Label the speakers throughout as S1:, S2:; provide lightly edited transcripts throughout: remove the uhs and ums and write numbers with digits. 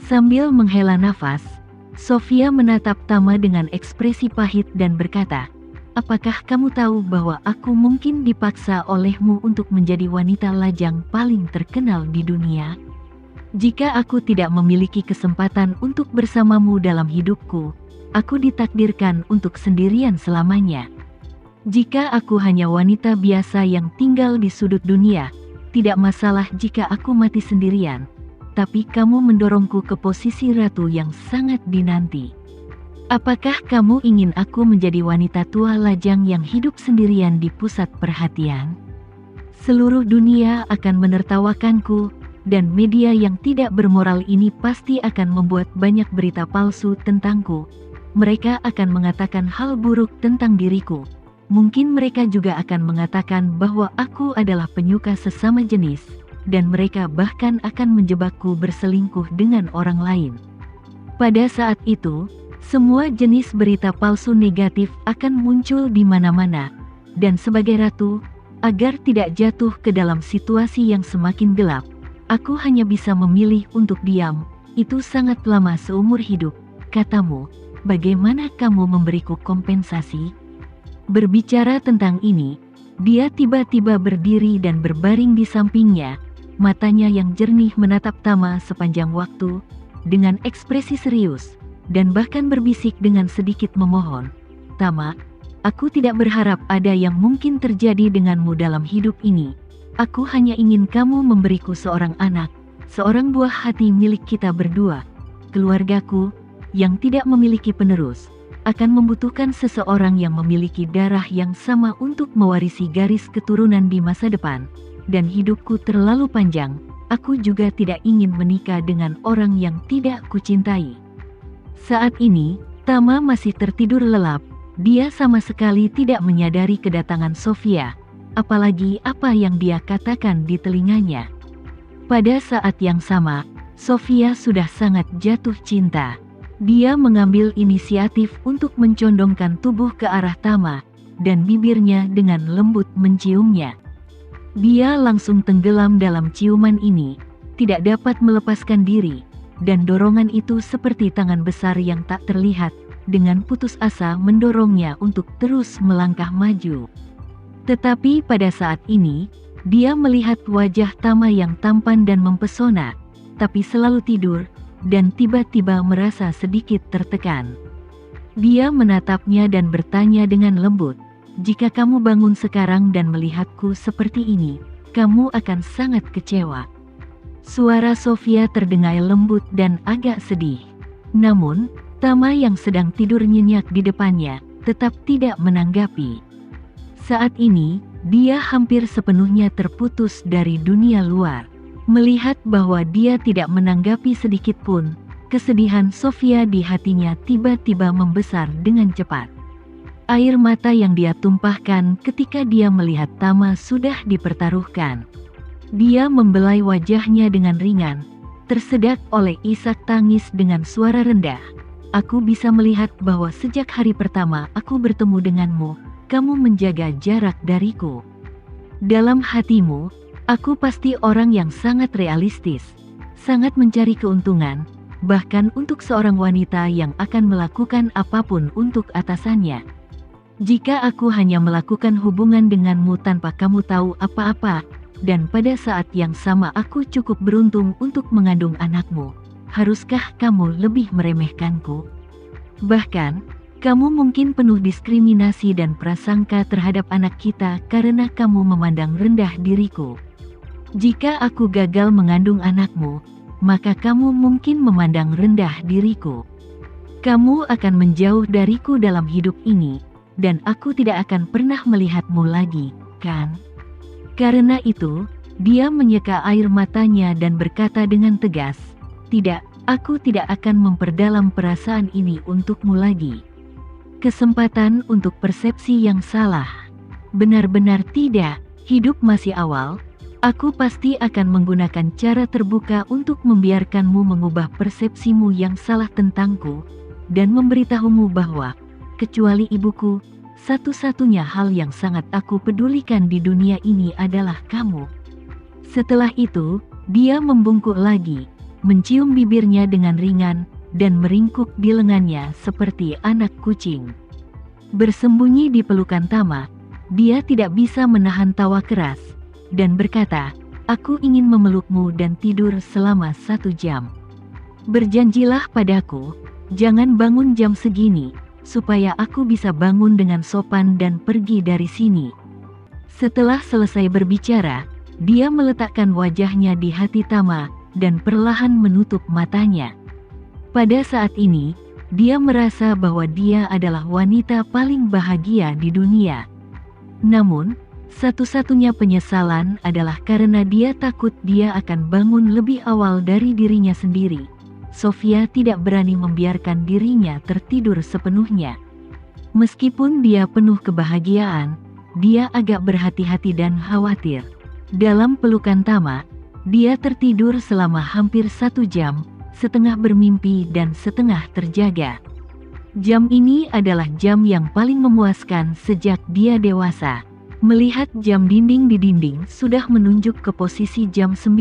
S1: Sambil menghela nafas, Sofia menatap Tama dengan ekspresi pahit dan berkata, "Apakah kamu tahu bahwa aku mungkin dipaksa olehmu untuk menjadi wanita lajang paling terkenal di dunia? Jika aku tidak memiliki kesempatan untuk bersamamu dalam hidupku, aku ditakdirkan untuk sendirian selamanya. Jika aku hanya wanita biasa yang tinggal di sudut dunia, tidak masalah jika aku mati sendirian. Tapi kamu mendorongku ke posisi ratu yang sangat dinanti. Apakah kamu ingin aku menjadi wanita tua lajang yang hidup sendirian di pusat perhatian? Seluruh dunia akan menertawakanku, dan media yang tidak bermoral ini pasti akan membuat banyak berita palsu tentangku. Mereka akan mengatakan hal buruk tentang diriku. Mungkin mereka juga akan mengatakan bahwa aku adalah penyuka sesama jenis, dan mereka bahkan akan menjebakku berselingkuh dengan orang lain. Pada saat itu, semua jenis berita palsu negatif akan muncul di mana-mana, dan sebagai ratu, agar tidak jatuh ke dalam situasi yang semakin gelap, aku hanya bisa memilih untuk diam. Itu sangat lama seumur hidup, katamu. Bagaimana kamu memberiku kompensasi?" Berbicara tentang ini, dia tiba-tiba berdiri dan berbaring di sampingnya. Matanya yang jernih menatap Tama sepanjang waktu, dengan ekspresi serius, dan bahkan berbisik dengan sedikit memohon. "Tama, aku tidak berharap ada yang mungkin terjadi denganmu dalam hidup ini. Aku hanya ingin kamu memberiku seorang anak, seorang buah hati milik kita berdua. Keluargaku, yang tidak memiliki penerus, akan membutuhkan seseorang yang memiliki darah yang sama untuk mewarisi garis keturunan di masa depan. Dan hidupku terlalu panjang, aku juga tidak ingin menikah dengan orang yang tidak kucintai." Saat ini, Tama masih tertidur lelap. Dia sama sekali tidak menyadari kedatangan Sofia, apalagi apa yang dia katakan di telinganya. Pada saat yang sama, Sofia sudah sangat jatuh cinta. Dia mengambil inisiatif untuk mencondongkan tubuh ke arah Tama, dan bibirnya dengan lembut menciumnya. Dia langsung tenggelam dalam ciuman ini, tidak dapat melepaskan diri, dan dorongan itu seperti tangan besar yang tak terlihat, dengan putus asa mendorongnya untuk terus melangkah maju. Tetapi pada saat ini, dia melihat wajah Tama yang tampan dan mempesona, tapi selalu tidur, dan tiba-tiba merasa sedikit tertekan. Dia menatapnya dan bertanya dengan lembut, "Jika kamu bangun sekarang dan melihatku seperti ini, kamu akan sangat kecewa." Suara Sofia terdengar lembut dan agak sedih. Namun, Tama yang sedang tidur nyenyak di depannya, tetap tidak menanggapi. Saat ini, dia hampir sepenuhnya terputus dari dunia luar. Melihat bahwa dia tidak menanggapi sedikit pun, kesedihan Sofia di hatinya tiba-tiba membesar dengan cepat. Air mata yang dia tumpahkan ketika dia melihat Tama sudah dipertaruhkan. Dia membelai wajahnya dengan ringan, tersedak oleh isak tangis dengan suara rendah. "Aku bisa melihat bahwa sejak hari pertama aku bertemu denganmu, kamu menjaga jarak dariku. Dalam hatimu, aku pasti orang yang sangat realistis, sangat mencari keuntungan, bahkan untuk seorang wanita yang akan melakukan apapun untuk atasannya. Jika aku hanya melakukan hubungan denganmu tanpa kamu tahu apa-apa, dan pada saat yang sama aku cukup beruntung untuk mengandung anakmu, haruskah kamu lebih meremehkanku? Bahkan, kamu mungkin penuh diskriminasi dan prasangka terhadap anak kita karena kamu memandang rendah diriku. Jika aku gagal mengandung anakmu, maka kamu mungkin memandang rendah diriku. Kamu akan menjauh dariku dalam hidup ini, dan aku tidak akan pernah melihatmu lagi, kan?" Karena itu, dia menyeka air matanya dan berkata dengan tegas, "Tidak, aku tidak akan memperdalam perasaan ini untukmu lagi. Kesempatan untuk persepsi yang salah. Benar-benar tidak, hidup masih awal. Aku pasti akan menggunakan cara terbuka untuk membiarkanmu mengubah persepsimu yang salah tentangku, dan memberitahumu bahwa, kecuali ibuku, satu-satunya hal yang sangat aku pedulikan di dunia ini adalah kamu." Setelah itu, dia membungkuk lagi, mencium bibirnya dengan ringan, dan meringkuk di lengannya seperti anak kucing. Bersembunyi di pelukan Tama, dia tidak bisa menahan tawa keras, dan berkata, "Aku ingin memelukmu dan tidur selama 1 jam. Berjanjilah padaku, jangan bangun jam segini, supaya aku bisa bangun dengan sopan dan pergi dari sini." Setelah selesai berbicara, dia meletakkan wajahnya di hati Tama, dan perlahan menutup matanya. Pada saat ini, dia merasa bahwa dia adalah wanita paling bahagia di dunia. Namun, satu-satunya penyesalan adalah karena dia takut dia akan bangun lebih awal dari dirinya sendiri. Sofia tidak berani membiarkan dirinya tertidur sepenuhnya. Meskipun dia penuh kebahagiaan, dia agak berhati-hati dan khawatir. Dalam pelukan Tama, dia tertidur selama hampir 1 jam, setengah bermimpi dan setengah terjaga. Jam ini adalah jam yang paling memuaskan sejak dia dewasa. Melihat jam dinding di dinding sudah menunjuk ke posisi jam 9,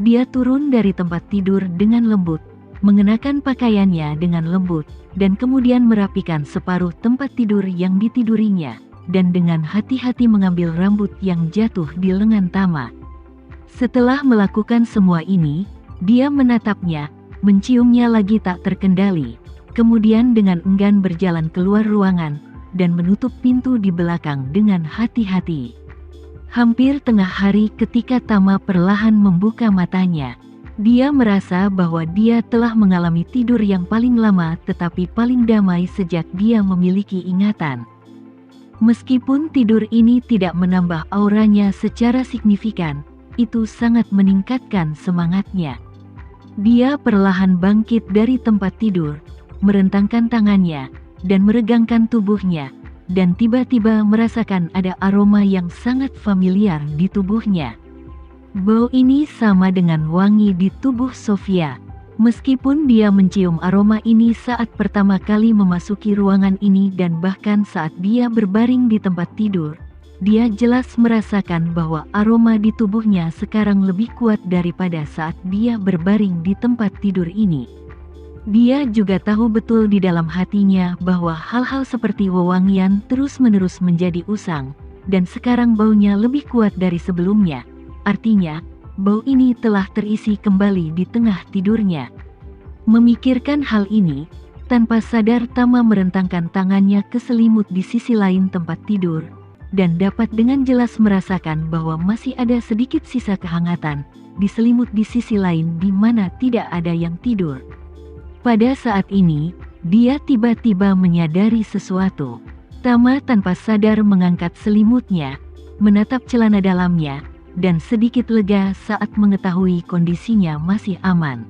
S1: dia turun dari tempat tidur dengan lembut, mengenakan pakaiannya dengan lembut, dan kemudian merapikan separuh tempat tidur yang ditidurinya, dan dengan hati-hati mengambil rambut yang jatuh di lengan Tama. Setelah melakukan semua ini, dia menatapnya, menciumnya lagi tak terkendali, kemudian dengan enggan berjalan keluar ruangan, dan menutup pintu di belakang dengan hati-hati. Hampir tengah hari ketika Tama perlahan membuka matanya, dia merasa bahwa dia telah mengalami tidur yang paling lama tetapi paling damai sejak dia memiliki ingatan. Meskipun tidur ini tidak menambah auranya secara signifikan, itu sangat meningkatkan semangatnya. Dia perlahan bangkit dari tempat tidur, merentangkan tangannya, dan meregangkan tubuhnya, dan tiba-tiba merasakan ada aroma yang sangat familiar di tubuhnya. Bau ini sama dengan wangi di tubuh Sofia. Meskipun dia mencium aroma ini saat pertama kali memasuki ruangan ini dan bahkan saat dia berbaring di tempat tidur, dia jelas merasakan bahwa aroma di tubuhnya sekarang lebih kuat daripada saat dia berbaring di tempat tidur ini. Dia juga tahu betul di dalam hatinya bahwa hal-hal seperti wewangian terus-menerus menjadi usang, dan sekarang baunya lebih kuat dari sebelumnya. Artinya, bau ini telah terisi kembali di tengah tidurnya. Memikirkan hal ini, tanpa sadar Tama merentangkan tangannya ke selimut di sisi lain tempat tidur, dan dapat dengan jelas merasakan bahwa masih ada sedikit sisa kehangatan di selimut di sisi lain di mana tidak ada yang tidur. Pada saat ini, dia tiba-tiba menyadari sesuatu. Tama tanpa sadar mengangkat selimutnya, menatap celana dalamnya, dan sedikit lega saat mengetahui kondisinya masih aman.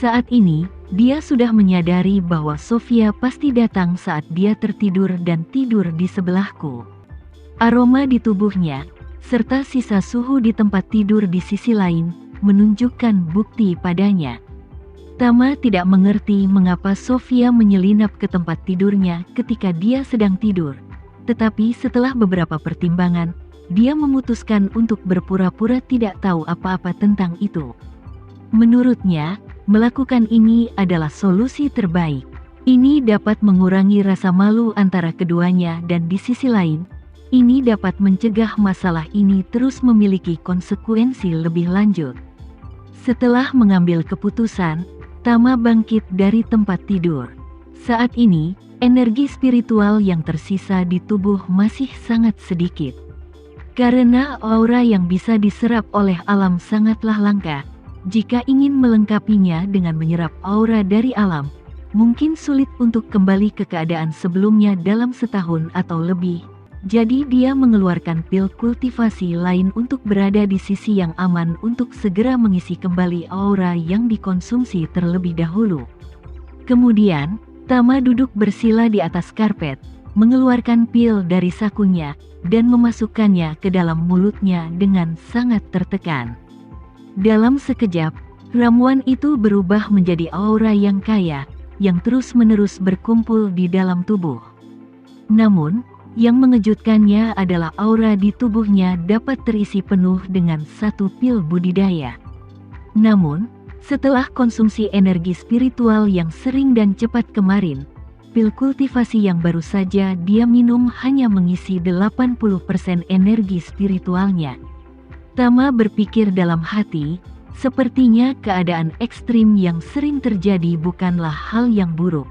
S1: Saat ini, dia sudah menyadari bahwa Sofia pasti datang saat dia tertidur dan tidur di sebelahku. Aroma di tubuhnya, serta sisa suhu di tempat tidur di sisi lain, menunjukkan bukti padanya. Tama tidak mengerti mengapa Sofia menyelinap ke tempat tidurnya ketika dia sedang tidur. Tetapi setelah beberapa pertimbangan, dia memutuskan untuk berpura-pura tidak tahu apa-apa tentang itu. Menurutnya, melakukan ini adalah solusi terbaik. Ini dapat mengurangi rasa malu antara keduanya dan di sisi lain, ini dapat mencegah masalah ini terus memiliki konsekuensi lebih lanjut. Setelah mengambil keputusan, Tama bangkit dari tempat tidur. Saat ini, energi spiritual yang tersisa di tubuh masih sangat sedikit. Karena aura yang bisa diserap oleh alam sangatlah langka, jika ingin melengkapinya dengan menyerap aura dari alam, mungkin sulit untuk kembali ke keadaan sebelumnya dalam setahun atau lebih. Jadi dia mengeluarkan pil kultivasi lain untuk berada di sisi yang aman untuk segera mengisi kembali aura yang dikonsumsi terlebih dahulu. Kemudian, Tama duduk bersila di atas karpet, mengeluarkan pil dari sakunya, dan memasukkannya ke dalam mulutnya dengan sangat tertekan. Dalam sekejap, ramuan itu berubah menjadi aura yang kaya, yang terus-menerus berkumpul di dalam tubuh. Namun, yang mengejutkannya adalah aura di tubuhnya dapat terisi penuh dengan 1 pil budidaya. Namun, Setelah konsumsi energi spiritual yang sering dan cepat kemarin, pil kultivasi yang baru saja dia minum hanya mengisi 80% energi spiritualnya. Tama berpikir dalam hati, sepertinya keadaan ekstrim yang sering terjadi bukanlah hal yang buruk.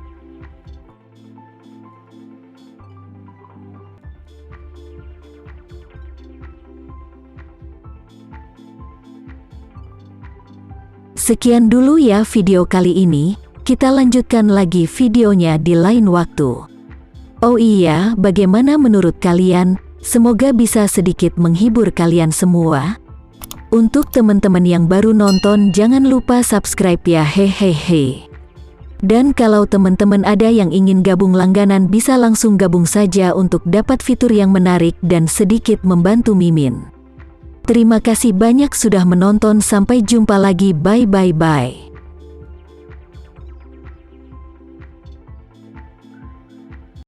S2: Sekian dulu ya video kali ini, kita lanjutkan lagi videonya di lain waktu. Oh iya, bagaimana menurut kalian? Semoga bisa sedikit menghibur kalian semua. Untuk teman-teman yang baru nonton, jangan lupa subscribe ya, hehehe. Dan kalau teman-teman ada yang ingin gabung langganan, bisa langsung gabung saja untuk dapat fitur yang menarik dan sedikit membantu Mimin. Terima kasih banyak sudah menonton, sampai jumpa lagi, bye.